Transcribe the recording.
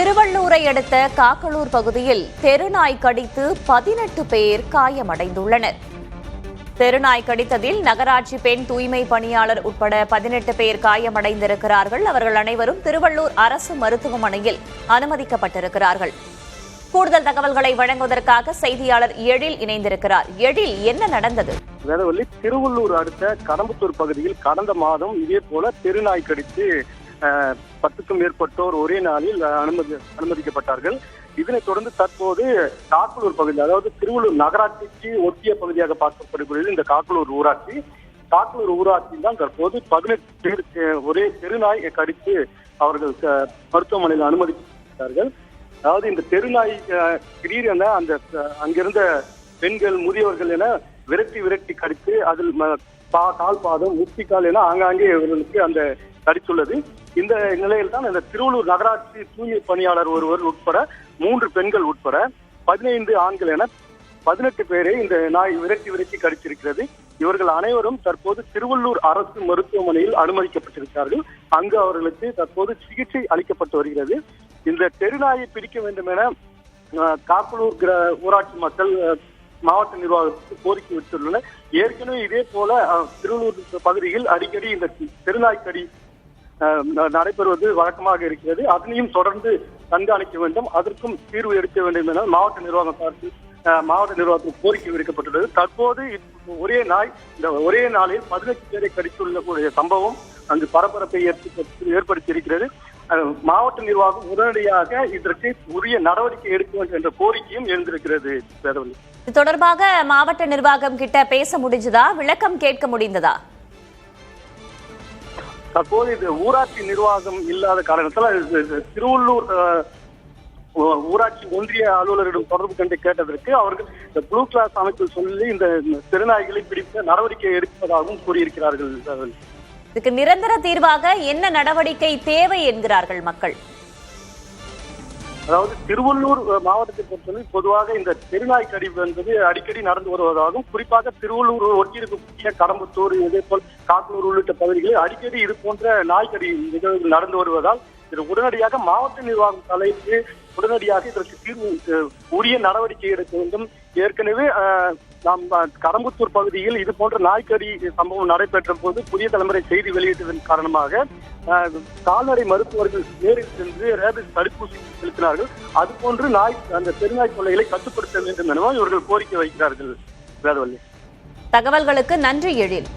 திருவள்ளூரை அடுத்த காக்கலூர் பகுதியில் தெருநாய் கடித்து 18 பேர் காயமடைந்துள்ளனர். தெருநாய் கடித்ததில் நகராட்சி பெண் தூய்மை பணியாளர் உட்பட 18 பேர் காயமடைந்திருக்கிறார்கள். அவர்கள் அனைவரும் திருவள்ளூர் அரசு மருத்துவமனையில் அனுமதிக்கப்பட்டிருக்கிறார்கள். கூடுதல் தகவல்களை வழங்குவதற்காக செய்தியாளர் எழில் இணைந்திருக்கிறார். எழில், என்ன நடந்தது? வேதவள்ளி, திருவள்ளூர் அடுத்த கடம்பத்தூர் பகுதியில் கடந்த மாதம் இதே போல தெருநாய் கடித்து 10க்கும் மேற்பட்டோர் ஒரே நாளில் அனுமதிக்கப்பட்டார்கள். இதனைத் தொடர்ந்து தற்போது காக்கலூர் பகுதி, அதாவது திருவள்ளூர் நகராட்சிக்கு ஒட்டிய பகுதியாக பார்க்கப்படுகிறது இந்த காக்கலூர் ஊராட்சி. காக்கலூர் ஊராட்சியில் தான் தற்போது 18 பேருக்கு ஒரே தெருநாய் கடித்து அவர்கள் மருத்துவமனையில் அனுமதிக்கப்பட்டார்கள். அதாவது இந்த தெருநாய் திடீரென அந்த அங்கிருந்த பெண்கள், முதியவர்கள் என விரட்டி கடித்து அதில் கால் பாதம், முட்டிக்கால் என ஆங்காங்கே இவர்களுக்கு அந்த கடித்துள்ளது. இந்த நிலையில் தான் இந்த திருவள்ளூர் நகராட்சி தூய்மை பணியாளர் ஒருவர் உட்பட 3 பெண்கள் உட்பட 15 ஆண்கள் என 18 பேரை இந்த நாய் விரட்டி கடித்திருக்கிறது. இவர்கள் அனைவரும் தற்போது திருவள்ளூர் அரசு மருத்துவமனையில் அனுமதிக்கப்பட்டிருக்கிறார்கள். அங்கு அவர்களுக்கு தற்போது சிகிச்சை அளிக்கப்பட்டு வருகிறது. இந்த தெருநாயை பிடிக்க வேண்டும் என காக்கலூர் ஊராட்சி மக்கள் மாவட்ட நிர்வாகத்துக்கு கோரிக்கை விடுத்துள்ளனர். ஏற்கனவே இதே போல திருவள்ளூர் பகுதியில் அடிக்கடி இந்த தெருநாய் கடி நடைபெறுவது வழக்கமாக இருக்கிறது. அதனையும் தொடர்ந்து கண்காணிக்க வேண்டும், அதற்கும் தீர்வு எடுக்க வேண்டும் என மாவட்ட நிர்வாகத்துக்கு கோரிக்கை விடுக்கப்பட்டுள்ளது. தற்போது இந்த ஒரே நாளில் 18 பேரை கடித்துள்ள சம்பவம் அங்கு பரபரப்பை ஏற்படுத்தி இருக்கிறது. மாவட்ட நிர்வாகம் உடனடியாக இதற்கு உரிய நடவடிக்கை எடுக்க வேண்டும் என்ற கோரிக்கையும் எழுந்திருக்கிறது. இது தொடர்பாக மாவட்ட நிர்வாகம் கிட்ட பேச முடிஞ்சதா? விளக்கம் கேட்க முடிந்ததா? தற்போது இது ஊராட்சி நிர்வாகம் இல்லாத காரணத்தால் திருவள்ளூர் ஊராட்சி ஒன்றிய அலுவலரிடம் தொடர்பு கண்டு கேட்டதற்கு அவர்கள் இந்த ப்ளூ கிளாஸ் அமைப்பில் சொல்லி இந்த தெருநாய்களை பிடிக்க நடவடிக்கை எடுப்பதாகவும் கூறியிருக்கிறார்கள். இதுக்கு நிரந்தர தீர்வாக என்ன நடவடிக்கை தேவை என்கிறார்கள் மக்கள்? அதாவது திருவள்ளூர் மாவட்டத்தை பொறுத்தவரை பொதுவாக இந்த தெருநாய் கடிப்பு என்பது அடிக்கடி நடந்து வருவதாகவும், குறிப்பாக திருவள்ளூர் ஒட்டியிருக்கக்கூடிய கடம்பத்தூர், இதே போல் காக்கலூர் உள்ளிட்ட பகுதிகளில் அடிக்கடி இது போன்ற நாய்க்கடி நிகழ்வுகள் நடந்து வருவதால் இது உடனடியாக மாவட்ட நிர்வாகம் தலையிட்டு உடனடியாக இதற்கு தீர்வு உரிய நடவடிக்கை எடுக்க வேண்டும். ஏற்கனவே நாம் கடம்பத்தூர் பகுதியில் இது போன்ற நாய்க்கடி சம்பவம் நடைபெற்ற போது புதிய தலைமுறை செய்தி வெளியிட்டதன் காரணமாக கால்நடை மருத்துவர்கள் நேரில் சென்று ரேபிஸ் தடுப்பூசி செலுத்தினார்கள். அதுபோன்று அந்த தெருநாய் தொல்லைகளை கட்டுப்படுத்த வேண்டும் எனவும் இவர்கள் கோரிக்கை வைக்கிறார்கள். வேதவள்ளி, தகவல்களுக்கு நன்றி எழில்.